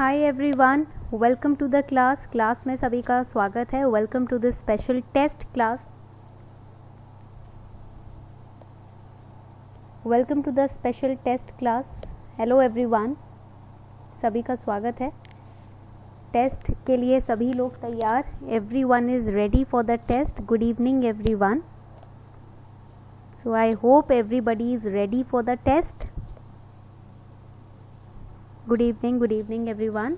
Hi everyone, welcome to the class में सभी का स्वागत है। Welcome to the special test class. Welcome to the special test class. Hello everyone, सभी का स्वागत है। टेस्ट के लिए सभी लोग तैयार? Everyone is ready for the test. Good evening everyone. So I hope everybody is ready for the test. Good evening everyone.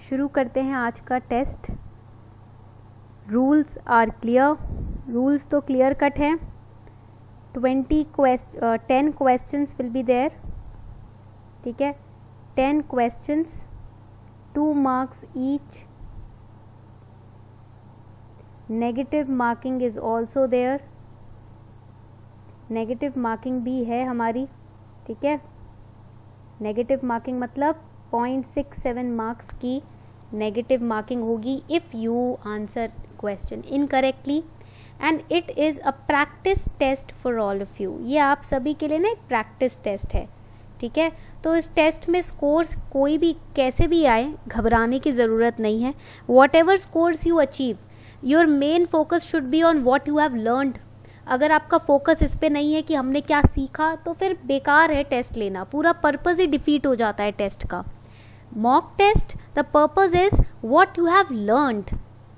शुरू करते हैं आज का test. Rules are clear. Rules तो क्लियर कट हैं। 10 क्वेश्चंस विल बी देयर। ठीक है, 10 questions, 2 marks each. Negative marking is also there. Negative marking भी है हमारी। ठीक है, नेगेटिव मार्किंग मतलब 0.67 मार्क्स की नेगेटिव मार्किंग होगी if you answer question incorrectly, and it is a practice test for all of you. ये आप सभी के लिए ना एक प्रैक्टिस टेस्ट है। ठीक है, तो इस टेस्ट में स्कोर्स कोई भी कैसे भी आए, घबराने की ज़रूरत नहीं है। What ever scores you achieve, your main focus should be on what you have learned. अगर आपका फोकस इस पे नहीं है कि हमने क्या सीखा, तो फिर बेकार है टेस्ट लेना। पूरा पर्पस ही डिफीट हो जाता है टेस्ट का। Mock test, the purpose is what you have learned.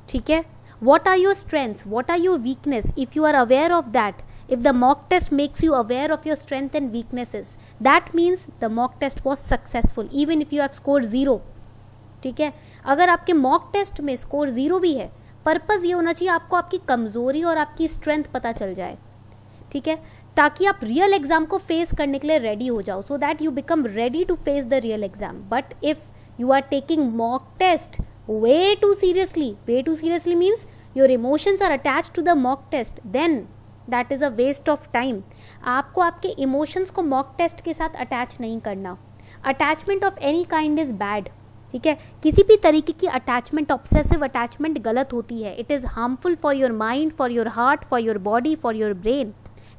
ठीक है, what are your strengths, what are your weakness. If you are aware of that, if the mock test makes you aware of your strength and weaknesses, that means the mock test was successful even if you have score 0। ठीक है, अगर आपके mock test में score 0 भी है, purpose ये होना चाहिए आपको आपकी कमजोरी और आपकी स्ट्रेंथ पता चल जाए। ठीक है, ताकि आप रियल एग्जाम को फेस करने के लिए रेडी हो जाओ, so that you become ready to face the real exam. But if you are taking mock test way too seriously means your emotions are attached to the mock test, then that is a waste of time. आपको आपके emotions को mock test के साथ attach नहीं करना। Attachment of any kind is bad. ठीक है, किसी भी तरीके की अटैचमेंट, ऑब्सेसिव अटैचमेंट गलत होती है। It is harmful for your mind, for your heart, for your body, for your brain,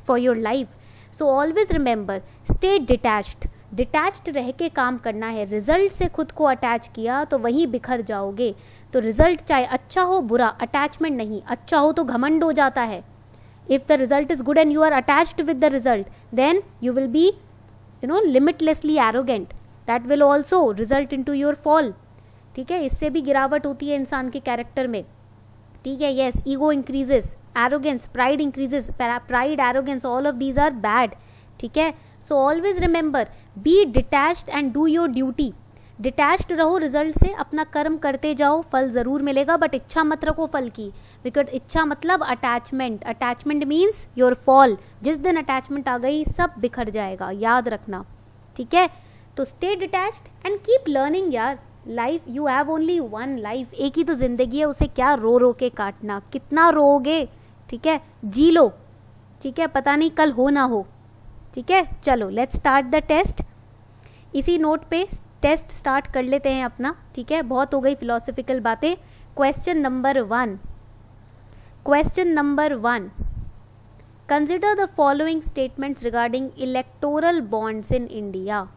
for your life. So always remember, stay detached. Detached रह के काम करना है। रिजल्ट से खुद को अटैच किया तो वहीं बिखर जाओगे। तो रिजल्ट चाहे अच्छा हो बुरा, अटैचमेंट नहीं। अच्छा हो तो घमंड हो जाता है। If the result is good and you are attached with the result, then you will be limitlessly arrogant. That will also result in to your fall. ठीक है, इससे भी गिरावट होती है इंसान के कैरेक्टर में। ठीक है, yes, ego increases, arrogance, pride increases. Pride, arrogance, all of these are bad. ठीक है, so always remember, be detached and do your duty. Detached रहो रिजल्ट से, अपना कर्म करते जाओ, फल जरूर मिलेगा, बट इच्छा मत रखो फल की। बिकॉज इच्छा मतलब attachment. Attachment means your fall. जिस दिन अटैचमेंट आ गई सब बिखर जाएगा, याद रखना। ठीक है, तो stay detached and keep learning यार। Life, you have only one life. एक ही तो जिंदगी है, उसे क्या रो रो के काटना। कितना रोओगे? ठीक है, जी लो। ठीक है, पता नहीं कल हो ना हो। ठीक है, चलो लेट्स स्टार्ट द टेस्ट। इसी नोट पे टेस्ट स्टार्ट कर लेते हैं अपना। ठीक है, बहुत हो गई फिलोसफिकल बातें। Question number 1। Question number 1, consider the following statements regarding electoral bonds in India.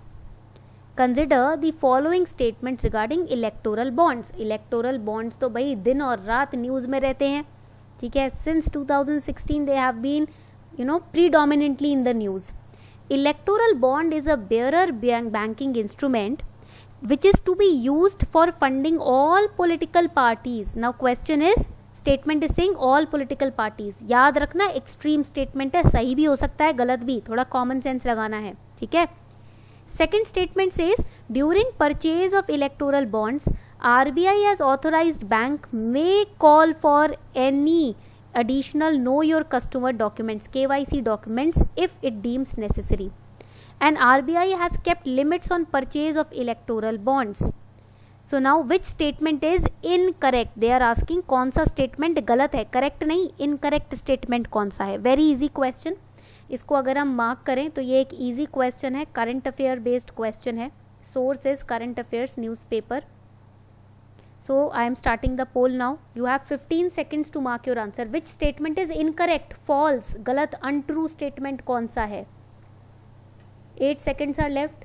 Consider the following statements regarding electoral bonds. Electoral bonds तो भाई दिन और रात न्यूज़ में रहते हैं। ठीक है, since 2016 they have been predominantly in the news. Electoral bond is a bearer banking instrument which is to be used for funding all political parties. Now question is, statement is saying all political parties. याद रखना, extreme statement है, सही भी हो सकता है, गलत भी, थोड़ा कॉमन सेंस लगाना है। ठीक है, second statement says, during purchase of electoral bonds, RBI has authorized bank may call for any additional know your customer documents, KYC documents, if it deems necessary, and RBI has kept limits on purchase of electoral bonds. So now which statement is incorrect? They are asking कौन सा statement गलत है, correct नहीं, incorrect statement कौन सा है। Very easy question। इसको अगर हम मार्क करें तो ये एक easy question है, current affair based question है। Source is current affairs newspaper। So I am starting the poll now. You have 15 seconds to mark your answer. Which statement is incorrect, false, गलत, untrue statement कौन सा है? 8 seconds are left.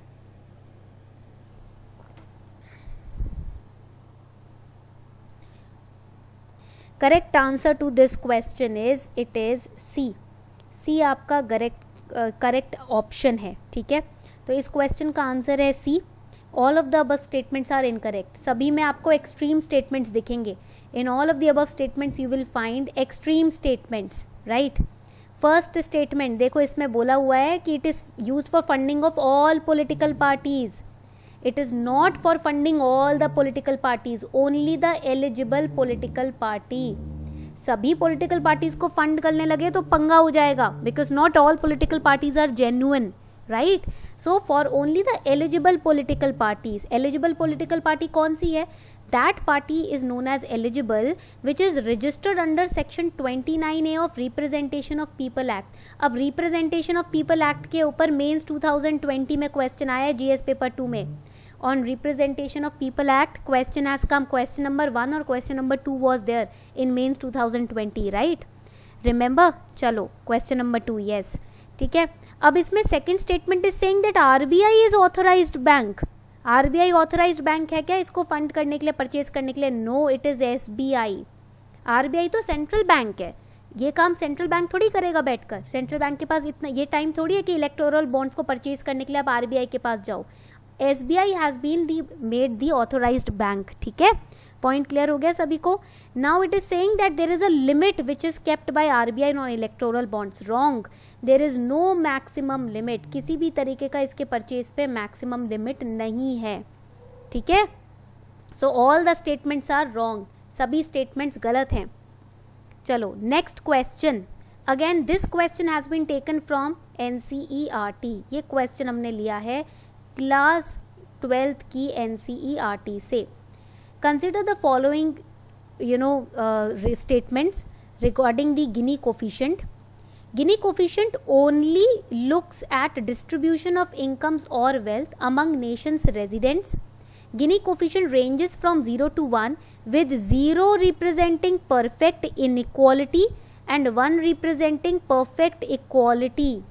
Correct answer to this question is it is C. C आपका correct option है. ठीक है, तो इस क्वेश्चन का आंसर है C. All of the above statements are incorrect. सभी में आपको एक्सट्रीम स्टेटमेंट्स दिखेंगे. In all of the above statements you will find extreme statements, right. First statement देखो, इसमें बोला हुआ है कि it is used for funding of all political parties. It is not for funding all the political parties, only the eligible political party. सभी political parties को fund करने लगे तो पंगा हो जाएगा, because not all political parties are genuine, right. So for only the eligible political parties. Eligible political party कौन सी है? That party is known as eligible, which is registered under section 29A of Representation of People Act. अब Representation of People Act के ऊपर mains 2020 में question आया है GS paper 2 में. On Representation of People Act question has come, question number 1 और question number 2 was there in mains 2020, right? Remember? चलो question number 2, yes. ठीक है, अब इसमें second statement is saying that RBI is authorized bank. RBI authorised bank है क्या इसको fund करने के लिए, परचेज करने के लिए? No, it is SBI. RBI तो सेंट्रल बैंक है. ये काम सेंट्रल बैंक थोड़ी करेगा बैठकर. सेंट्रल बैंक के पास इतना ये टाइम थोड़ी है कि इलेक्टोरल बॉन्ड्स को परचेज करने के लिए आप आरबीआई के पास जाओ. SBI has been made the authorised bank. ठीक है, पॉइंट क्लियर हो गया सभी को. Now it is saying that there is a limit which is kept by RBI on electoral bonds. Wrong. There is no maximum limit. किसी भी तरीके का इसके परचेज पे मैक्सिमम लिमिट नहीं है. ठीक है, so all the statements are wrong. सभी स्टेटमेंट्स गलत हैं. चलो next question. Again this question has been taken from NCERT. ये क्वेश्चन हमने लिया है क्लास 12th की एनसीईआरटी से. Consider the following statements regarding the Gini coefficient. Gini coefficient only looks at distribution of incomes or wealth among nation's residents. Gini coefficient ranges from 0 to 1, with 0 representing perfect inequality and 1 representing perfect equality.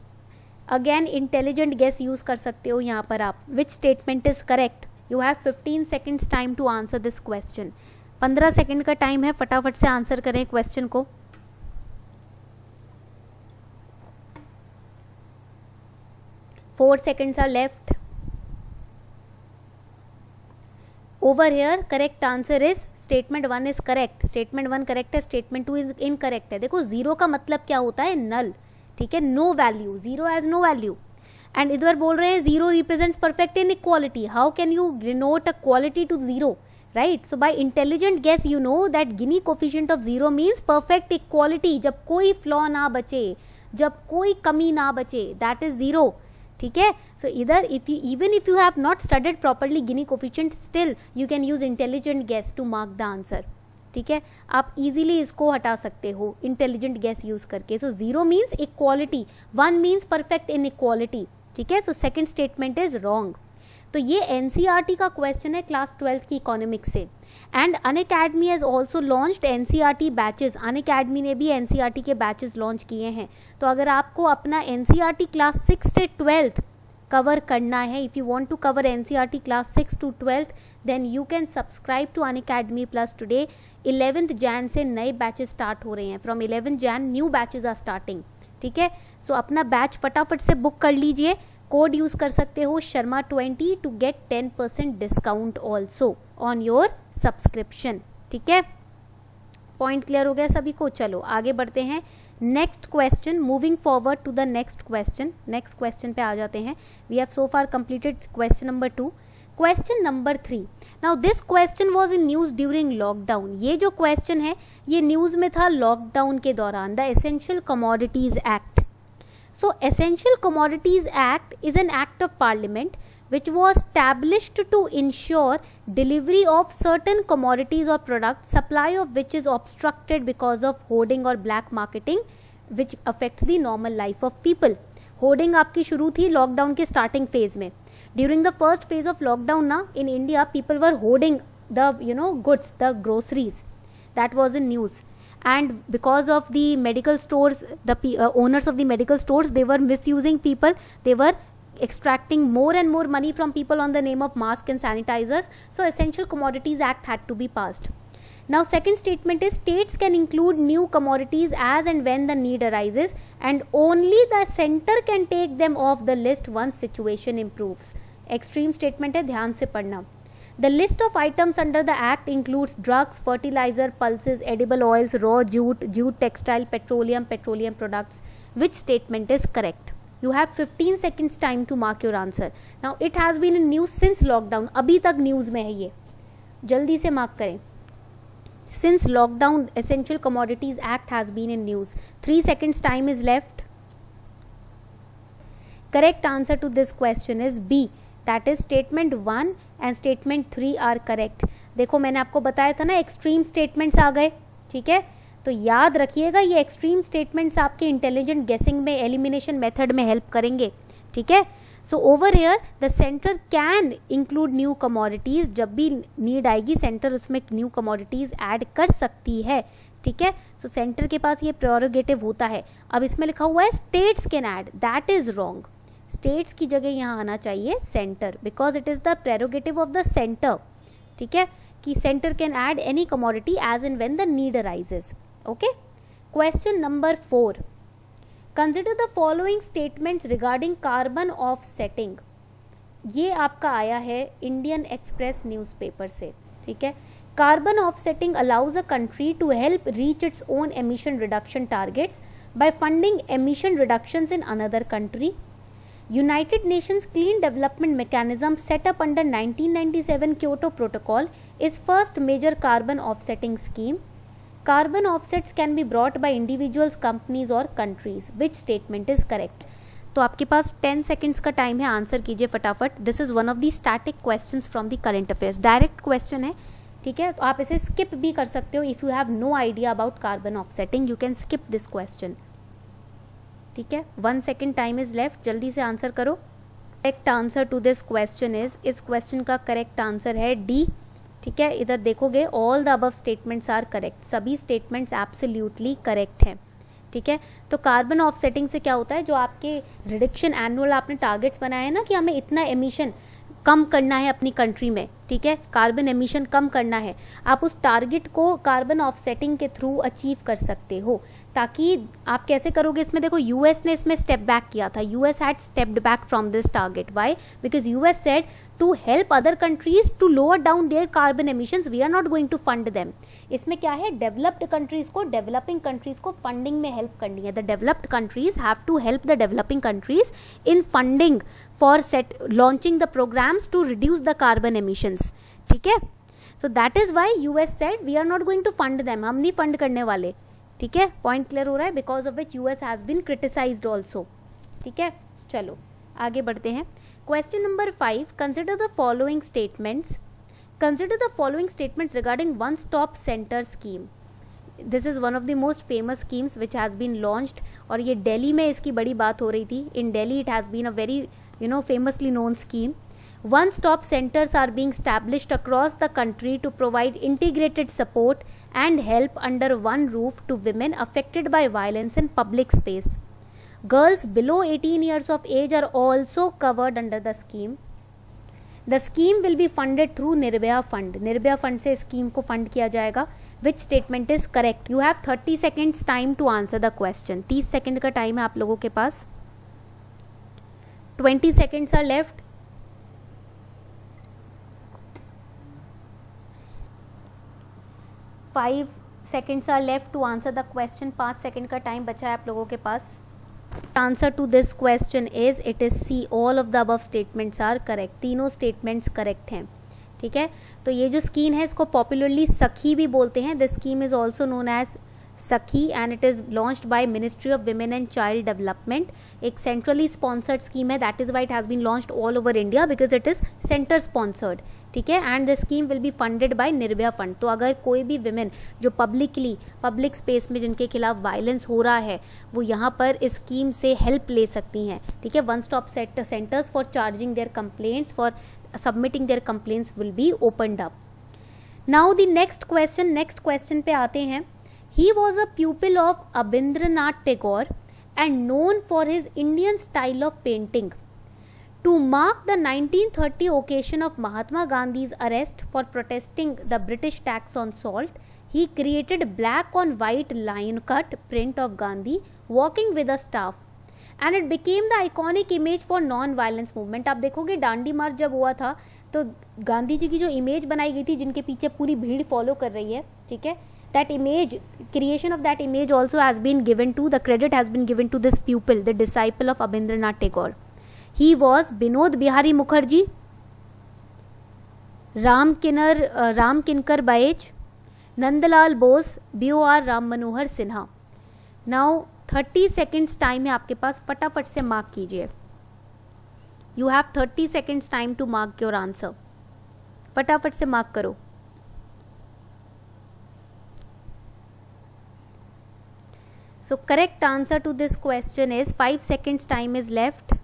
Again intelligent guess use कर सकते हो यहाँ पर आप. Which statement is correct? You have 15 seconds time to answer this question. 15 second का time है, फटाफट से आंसर करें क्वेश्चन को. Four seconds are left. Over here, correct answer is statement 1 is correct. Statement 1 correct है, statement 2 is incorrect है. देखो zero का मतलब क्या होता है? null. ठीक है, no value. Zero has no value. And इधर बोल रहे हैं zero represents perfect inequality. How can you denote a quality to zero? Right? So by intelligent guess you know that Gini coefficient of zero means perfect equality. जब कोई flaw ना बचे, जब कोई कमी ना बचे, that is zero. ठीक है, सो इधर if you even if you have not studied properly Gini coefficient, still you can use intelligent guess to mark the answer. ठीक है, आप इजीली इसको हटा सकते हो इंटेलिजेंट गेस यूज करके. So zero means equality, 1 means perfect in equality. ठीक है, so second statement is wrong. तो ये एनसीईआरटी का क्वेश्चन है क्लास 12th की इकोनॉमिक्स से. And Unacademy has also launched NCERT batches. Unacademy ने भी एनसीईआरटी के बैचेस लॉन्च किए हैं. तो अगर आपको अपना एनसीईआरटी क्लास 6 से 12th कवर करना है, if you want to cover NCERT class 6 to 12th, then you can subscribe to Unacademy plus today. 11th Jan से नए बैचेस स्टार्ट हो रहे हैं. From 11th Jan new batches are starting. ठीक है, सो अपना बैच फटाफट से बुक कर लीजिए. कोड यूज कर सकते हो Sharma20 to get 10% discount also on your subscription. ठीक है, पॉइंट क्लियर हो गया सभी को. चलो आगे बढ़ते हैं. Next question, moving forward to the next question. Next question पे आ जाते हैं. We have so far completed question number 2. Question number 3. Now this question was in news during lockdown. ये जो क्वेश्चन है ये न्यूज में था लॉकडाउन के दौरान. The essential commodities act. So Essential Commodities Act is an act of parliament which was established to ensure delivery of certain commodities or products, supply of which is obstructed because of hoarding or black marketing which affects the normal life of people. Hoarding आपकी शुरू थी lockdown के starting phase में. During the first phase of lockdown na in India, people were hoarding the goods, the groceries. That was in news. And because of the medical stores, the owners of the medical stores, they were misusing people. They were extracting more and more money from people on the name of masks and sanitizers. So Essential Commodities Act had to be passed. Now second statement is states can include new commodities as and when the need arises and only the center can take them off the list once situation improves. Extreme statement है, ध्यान से पढ़ना. The list of items under the act includes drugs, fertilizer, pulses, edible oils, raw jute, jute textile, petroleum products. Which statement is correct? You have 15 seconds time to mark your answer. Now it has been in news since lockdown. अभी तक news में है ये, जल्दी से mark करें. Since lockdown, Essential Commodities Act has been in news. 3 seconds time is left. Correct answer to this question is B. That is statement 1 and statement 3 are correct. देखो मैंने आपको बताया था ना एक्सट्रीम स्टेटमेंट्स आ गए, ठीक है. तो याद रखिएगा ये एक्सट्रीम स्टेटमेंट्स आपके इंटेलिजेंट गेसिंग में, एलिमिनेशन मेथड में हेल्प करेंगे, ठीक है. So over here the centre can include new commodities. जब भी नीड आएगी सेंटर उसमें न्यू कमोडिटीज ऐड कर सकती है, ठीक है. सो सेंटर के पास ये प्रेरोगेटिव होता है. अब इसमें लिखा हुआ है states can add, that is wrong. States की जगह यहाँ आना चाहिए centre, because it is the prerogative of the centre, ठीक है, कि centre can add any commodity as and when the need arises. Okay. Question number 4. Consider the following statements regarding carbon offsetting. ये आपका आया है इंडियन एक्सप्रेस न्यूज़पेपर से, ठीक है. Carbon offsetting allows a country to help reach its own emission reduction targets by funding emission reductions in another country. United Nations Clean Development Mechanism set up under 1997 Kyoto Protocol is first major carbon offsetting scheme. Carbon offsets can be brought by individuals, companies or countries. Which statement is correct? तो आपके पास 10 seconds का time है, answer कीजिए फटाफट. This is one of the static questions from the current affairs. Direct question है, ठीक है. तो आप इसे स्किप भी कर सकते हो. If you have no idea about carbon offsetting you can skip this question, ठीक है. 1 सेकेंड टाइम इज लेफ्ट, जल्दी से आंसर करो. Correct answer to this question is, इस क्वेश्चन का करेक्ट आंसर है डी, ठीक है. इधर देखोगे all the above statements are correct, सभी स्टेटमेंट्स एब्सोल्युटली करेक्ट हैं, ठीक है. तो कार्बन ऑफसेटिंग से क्या होता है, जो आपके रिडक्शन एनुअल आपने टारगेट्स बनाए हैं ना कि हमें इतना एमिशन कम करना है अपनी कंट्री में, ठीक है, कार्बन एमिशन कम करना है, आप उस टारगेट को कार्बन ऑफसेटिंग के थ्रू अचीव कर सकते हो. ताकि आप कैसे करोगे, इसमें देखो यूएस ने इसमें स्टेप बैक किया था. US had stepped back from this target. Why? Because US said to help other countries to lower down their carbon emissions, we are not going to fund them. इसमें क्या है, developed countries को, developing countries को funding में help करनी है. The developed countries have to help the developing countries in funding for launching the programmes to reduce the carbon emissions, ठीक है. So that is why US said we are not going to fund them, हम नहीं fund करने वाले, ठीक है. Point clear हो रहा है. Because of which US has been criticised also, ठीक है. चलो आगे बढ़ते हैं. Question number 5. Consider the following statements. Consider the following statements regarding one stop centre scheme. This is one of the most famous schemes which has been launched, और ये दिल्ली में इसकी बड़ी बात हो रही थी. In Delhi it has been a very famously known scheme. One-stop centers are being established across the country to provide integrated support and help under one roof to women affected by violence in public space. Girls below 18 years of age are also covered under the scheme. The scheme will be funded through Nirbhaya Fund. Nirbhaya Fund से scheme को fund किया जाएगा. Which statement is correct? You have 30 seconds time to answer the question. 30 second का time है आप लोगों के पास. 20 seconds are left. Five seconds are left to answer the question. 5 second का टाइम बचा है आप लोगों के पास. Answer to this question is it is C. All of the above statements are correct. तीनों statements correct हैं, ठीक है. तो ये जो स्कीम है इसको पॉपुलरली सखी भी बोलते हैं. This scheme is also known as Sakhi and it is launched by ministry of women and child development. एक सेंट्रली स्पॉन्सर्ड स्कीम है. That is why it has been launched all over India because it is centre sponsored, ठीक है. And the scheme will be funded by Nirbhaya fund. तो अगर कोई भी women जो public space में जिनके खिलाफ वायलेंस हो रहा है वो यहाँ पर इस स्कीम से हेल्प ले सकती हैं, ठीक है. One stop centres for charging their complaints, for submitting their complaints will be opened up. Now the next question पे आते हैं. He was a pupil of Abindranath Tagore and known for his Indian style of painting. To mark the 1930 occasion of Mahatma Gandhi's arrest for protesting the British tax on salt, he created black on white line cut print of Gandhi walking with a staff and it became the iconic image for non violence movement. आप देखोगे डांडी मार्च जब हुआ था तो गांधी जी की जो image बनाई गई थी जिनके पीछे पूरी भीड़ फॉलो कर रही है, ठीक है, that image, creation of that image also has been given to, the credit has been given to this pupil, the disciple of Abhindranath Tagore. He was Binod Bihari Mukherjee, Ram Kinkar Baij, Nandalal Bose, B.O.R. Ram Manohar Sinha. Now 30 seconds time है आपके पास, फटाफट से mark कीजिए. You have 30 seconds time to mark your answer. फटाफट से mark करो. So correct answer to this question is 5 seconds time is left.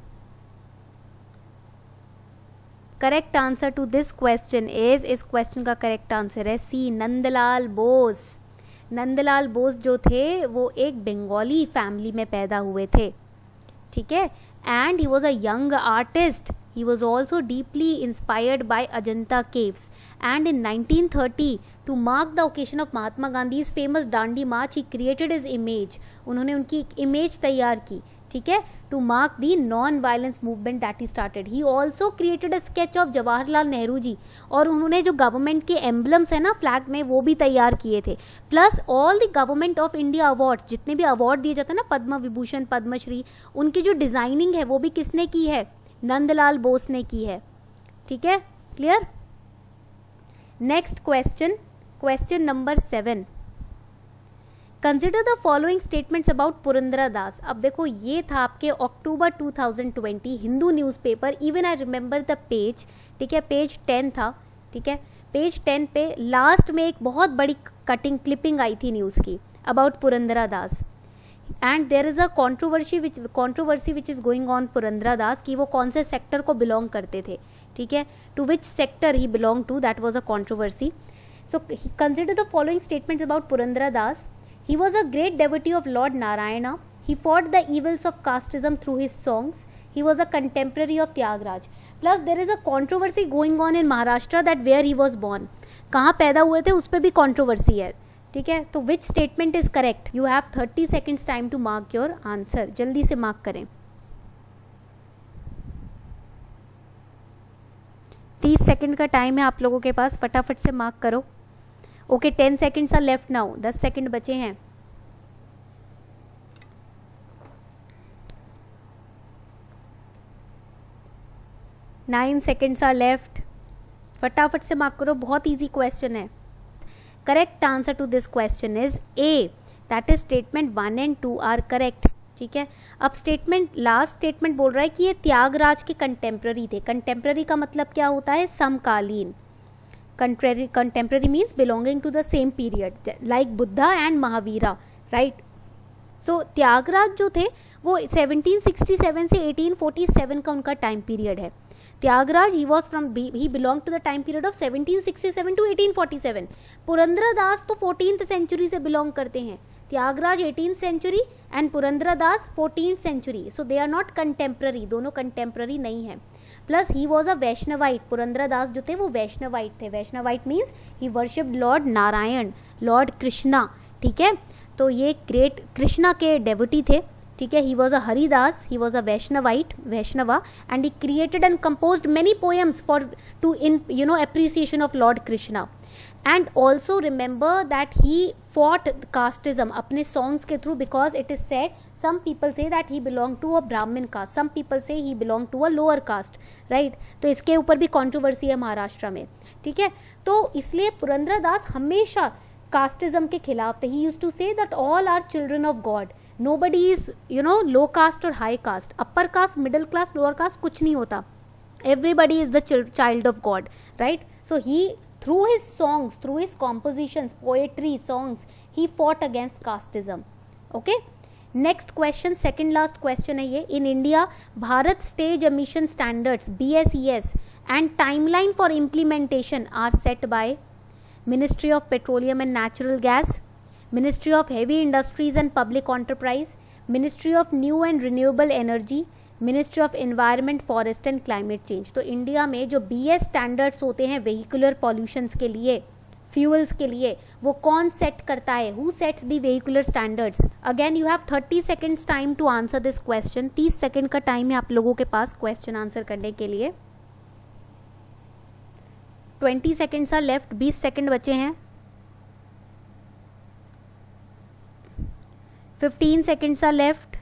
Correct answer to this question is, इस question का correct answer है C, नंदलाल बोस. नंदलाल बोस जो थे वो एक बंगाली फैमिली में पैदा हुए थे, ठीक है, and he was a young artist. He was also deeply inspired by Ajanta caves, and in 1930 to mark the occasion of Mahatma Gandhi's famous Dandi March he created his image. उन्होंने उनकी एक image तैयार की, ठीक है, to mark the non-violence movement that he started. He also created a sketch of Jawaharlal Nehru ji, और उन्होंने जो गवर्नमेंट के एम्बलम्स है ना फ्लैग में वो भी तैयार किए थे. Plus all the government of India awards, जितने भी अवार्ड दिए जाते हैं ना, पद्म विभूषण, पद्मश्री, उनकी जो डिजाइनिंग है वो भी किसने की है? नंदलाल बोस ने की है, ठीक है, clear. Next question, question number 7. Consider the following statements about Purandara Das. अब देखो ये था आपके अक्टूबर 2020 Hindu newspaper. Even I remember the page, ठीक है, पेज 10 था, ठीक है, पेज 10 पे लास्ट में एक बहुत बड़ी कटिंग क्लिपिंग आई थी न्यूज़ की about Purandara Das. And there is a controversy which is going on Purandara Das कि वो कौन से सेक्टर को बिलोंग करते थे, ठीक है, to which sector he belong to, that was a controversy. So consider the following statements about Purandara Das. He was a great devotee of Lord Narayana. He fought the evils of casteism through his songs. He was a contemporary of Tyagaraja. Plus there is a controversy going on in Maharashtra that where he was born. कहाँ पैदा हुए थे उस पर भी controversy है, ठीक है. तो which statement is correct? You have 30 seconds time to mark your answer. जल्दी से mark करें. 30 सेकंड का टाइम है आप लोगों के पास, फटाफट से मार्क करो. Okay, 10 seconds are left now. 10 second बचे हैं. Nine seconds are left. फटाफट से मार्क करो, बहुत इजी क्वेश्चन है. Correct answer to this question is A, that is statement 1 and 2 are correct, ठीक है. अब स्टेटमेंट, लास्ट स्टेटमेंट बोल रहा है कि ये त्यागराज के कंटेम्प्ररी थे. कंटेम्प्ररी का मतलब क्या होता है? समकालीन. Contemporary means belonging to the same period, like Buddha and Mahavira, right? So Tyagaraja जो थे वो 1767 से 1847 का उनका टाइम पीरियड है. Tyagaraja he belonged to the time period of 1767 to 1847. पुरंदरा दास तो 14th सेंचुरी से बिलोंग करते हैं. Tyagaraja 18th century and Purandara Das 14th century. So they are not contemporary, दोनों कंटेम्प्ररी नहीं है. Plus he was a Vaishnavite. Purandara Das जो थे वो वैष्णवाइट थे. Vaishnavite means he worshipped Lord Narayan, Lord Krishna, ठीक है. तो ये ग्रेट कृष्णा के डेवोटी थे, ठीक है. He was a Haridas, he was a Vaishnavite, Vaishnava, and he created and composed many poems for to in appreciation of Lord Krishna. And also remember that he fought casteism अपने songs के through, because it is said, some people say that he belonged to a Brahmin caste, some people say he belonged to a lower caste, right? तो इसके ऊपर भी controversy है महाराष्ट्र में, ठीक है. तो इसलिए पुरंदरा दास हमेशा casteism के खिलाफ थे. He used to say that all are children of God. Nobody is low caste or high caste, upper caste, middle class, lower caste कुछ नहीं होता. Everybody is the child of God, right? So he, through his songs, through his compositions, poetry, songs, he fought against casteism. Okay, next question, second last question है ये. In India, Bharat Stage Emission Standards BSES and timeline for implementation are set by Ministry of Petroleum and Natural Gas, Ministry of Heavy Industries and Public Enterprise, Ministry of New and Renewable Energy, ministry of environment, forest and climate change. तो India में जो BS standards होते हैं vehicular pollutions के लिए, fuels के लिए, वो कौन सेट करता है? Who sets the vehicular standards? Again you have 30 seconds time to answer this question. 30 second का टाइम है आप लोगों के पास क्वेश्चन आंसर करने के लिए. 20 सेकेंड्स आर लेफ्ट. 20 सेकेंड बचे हैं. 15 seconds are left.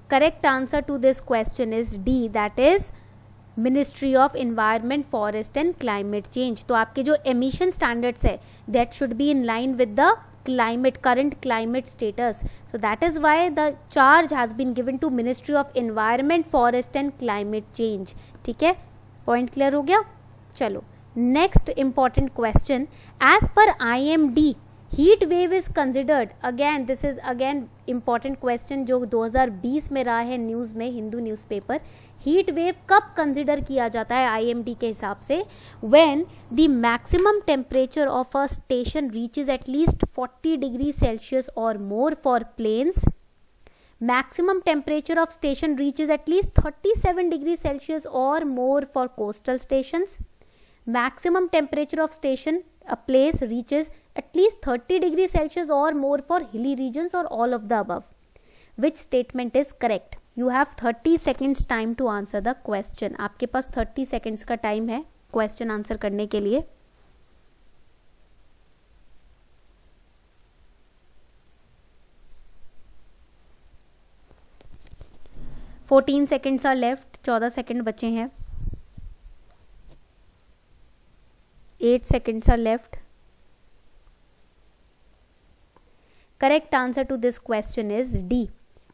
Correct answer to this question is D, that is Ministry of Environment, Forest and Climate Change. तो आपके जो emission standards है that should be in line with the current climate status. So that is why the charge has been given to Ministry of Environment, Forest and Climate Change. ठीक है, point clear हो गया. चलो next important question. As per IMD heat wave is considered. Again this is again important question जो 2020 में रहा है news में, हिंदू न्यूज़पेपर. हीट वेव कब कंसिडर किया जाता है IMD के हिसाब से? When the maximum temperature of a station reaches at least 40 degree Celsius और more for plains. Maximum temperature of station reaches at least 37 degrees Celsius or more for coastal stations. Maximum temperature of station, a place reaches at least 30 degrees Celsius or more for hilly regions or all of the above. Which statement is correct? You have 30 seconds time to answer the question. आपके पास 30 seconds का time है question answer करने के लिए. 14 seconds are left. 14 second बचे हैं. 8 seconds are left. Correct answer to this question is D.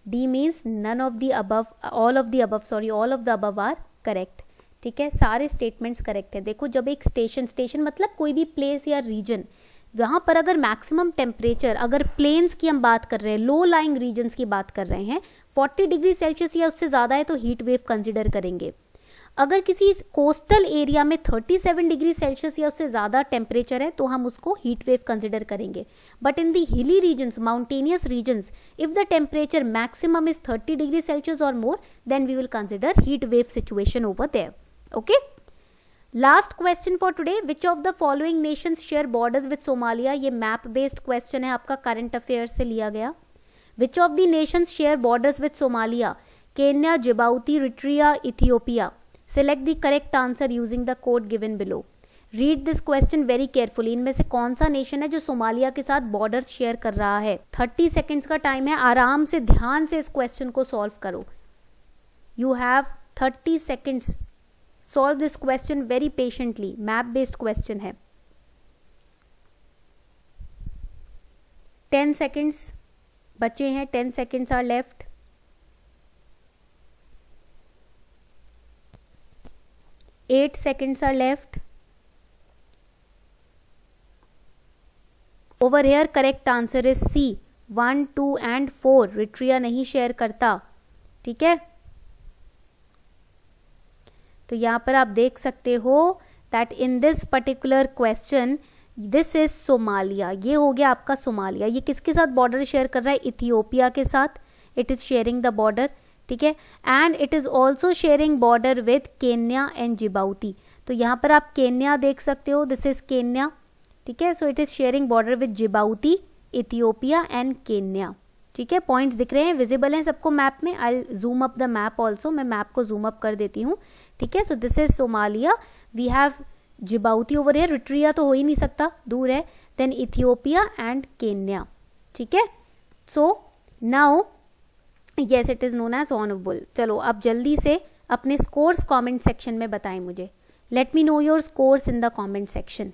D means none of the above, all of the above are correct. ठीक है, सारे स्टेटमेंट्स करेक्ट है. देखो जब एक स्टेशन मतलब कोई भी प्लेस या रीजन, वहाँ पर अगर मैक्सिमम टेम्परेचर, अगर प्लेन्स की हम बात कर रहे हैं, लो लाइंग रीजन्स की बात कर रहे हैं, 40 डिग्री सेल्सियस या उससे ज़्यादा है तो हीट वेव कंसिडर करेंगे. अगर किसी कोस्टल एरिया में 37 डिग्री सेल्सियस या उससे ज़्यादा टेम्परेचर है तो हम उसको हीट वेव कंसिडर करेंगे. But in the hilly regions, mountainous regions, if the temperature maximum is 30 degree Celsius और more, then we will consider heat wave situation over there. Okay, last question for today. Which of the following nations share borders with Somalia? ये map based question है आपका, current affairs से लिया गया. Which of the nations share borders with Somalia? Kenya, Djibouti, Eritrea, Ethiopia. Select the correct answer using the code given below. Read this question very carefully. इनमें से कौन सा nation है जो सोमालिया के साथ बॉर्डर शेयर कर रहा है? 30 सेकेंड्स का टाइम है. आराम से ध्यान से इस क्वेश्चन को सॉल्व करो. You have 30 seconds. Solve this question very patiently. Map based question है. 10 seconds बचे हैं. 10 seconds are left. 8 seconds are left. Over here correct answer is C. 1, 2 and 4. रिट्रिया नहीं शेयर करता. ठीक है, तो यहां पर आप देख सकते हो that in this particular question this is Somalia. ये हो गया आपका सोमालिया. ये किसके साथ बॉर्डर शेयर कर रहा है? इथियोपिया के साथ. It is sharing the border. ठीक है, and it is also sharing border with Kenya and Djibouti. तो यहाँ पर आप केन्या देख सकते हो. This is Kenya. ठीक है, so it is sharing border with Djibouti, Ethiopia and Kenya. ठीक है, पॉइंट्स दिख रहे हैं, विजिबल हैं सबको मैप में. I zoom up the map also. मैं मैप को जूम अप कर देती हूँ. ठीक है, so this is Somalia. We have Djibouti over here. Eritrea तो हो ही नहीं सकता, दूर है. Then Ethiopia and Kenya. ठीक है, so now yes it is known as honorable. चलो अब जल्दी से अपने स्कोर्स कमेंट सेक्शन में बताएं मुझे. Let me know your scores in the comment section.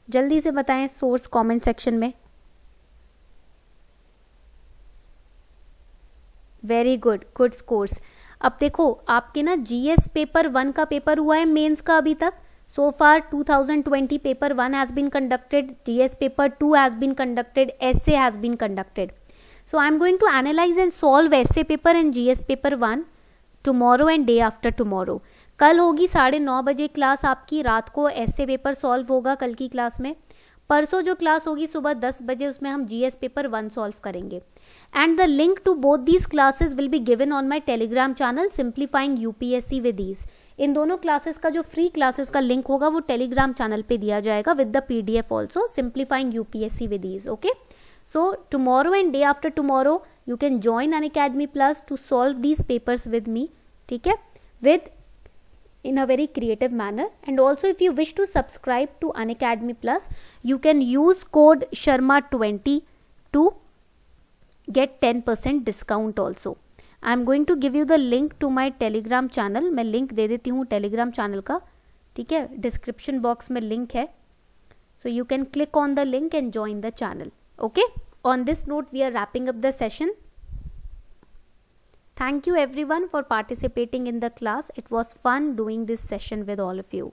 जल्दी से बताएं सोर्स कमेंट सेक्शन में. Very good, good scores. अब देखो आपके ना जीएस पेपर 1 का पेपर हुआ है मेंस का अभी तक. So far 2020 paper 1 has been conducted, GS paper 2 has been conducted, essay has been conducted. So I am going to analyze and solve essay paper and GS paper 1 tomorrow and day after tomorrow. कल होगी 9:30 बजे class आपकी. रात को essay paper solve होगा कल की class में. परसों जो क्लास होगी सुबह 10 बजे, उसमें हम GS पेपर 1 सॉल्व करेंगे. And the link to both these classes will be given on my Telegram channel simplifying UPSC with ease. इन दोनों क्लासेस का जो फ्री क्लासेस का लिंक होगा वो टेलीग्राम चैनल पे दिया जाएगा with the PDF also, simplifying UPSC with ease. Okay, so tomorrow and day after tomorrow you can join Unacademy Plus to solve these papers with me, ठीक है, with in a very creative manner. And also if you wish to subscribe to Unacademy Plus, you can use code Sharma20 to get 10% discount also. I am going to give you the link to my Telegram channel. मैं link दे देती हूँ Telegram channel का, ठीक है, description box में link है, so you can click on the link and join the channel. Okay, on this note we are wrapping up the session. Thank you everyone for participating in the class. It was fun doing this session with all of you.